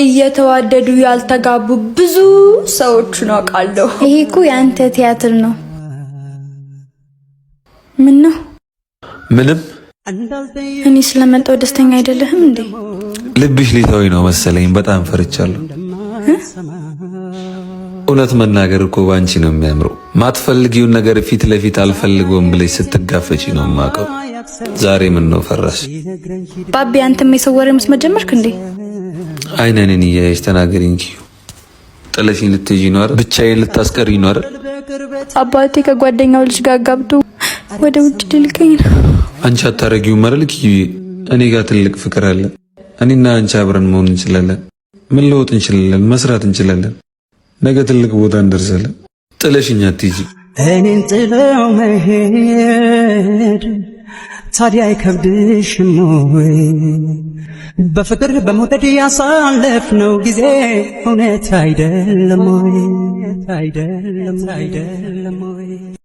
እየተዋደዱ ያልተጋቡ ብዙ ሰዎች ነው አውቃለሁ። ይሄ እኮ ያንተ ቲያትር ነው። ምን ነው? ምንም። እኔ ስለመጣው ደስተኛ አይደለህም እንዴ? ልብሽ ሊተወኝ ነው መሰለኝ። በጣም ፈርቻለሁ። እውነት መናገር እኮ ባንቺ ነው የሚያምረው። ማትፈልጊውን ነገር ፊት ለፊት አልፈልገውም ብለሽ ስትጋፈጪ ነው የማውቀው። ዛሬ ምን ነው ፈራሽ? ባቢ አንተም የሰው ወሬ መስማት ጀመርክ እንዴ? አይነኔን እያየሽ ተናገሪኝ። ጥለሽኝ ልትሄጂ ነው አይደል? ብቻዬን ልታስቀሪኝ ነው አይደል? አባቴ ከጓደኛው ልጅ ጋር ጋብቶ ወደ ውጭ ልልከኝ ነው። አንቺ አታረጊውም አይደል? እኔ ጋር ትልቅ ፍቅር አለ። እኔና አንቺ አብረን መሆን እንችላለን። ምን ለውጥ እንችላለን፣ መስራት እንችላለን። ነገ ትልቅ ቦታ እንደርሳለን። ጥለሽኝ አትሂጂ። እኔን ጥለው መሄድ ታዲያ አይከብድሽም ወይ? በፍቅር በመውደድ ያሳለፍነው ጊዜ እውነት አይደለም ወይ?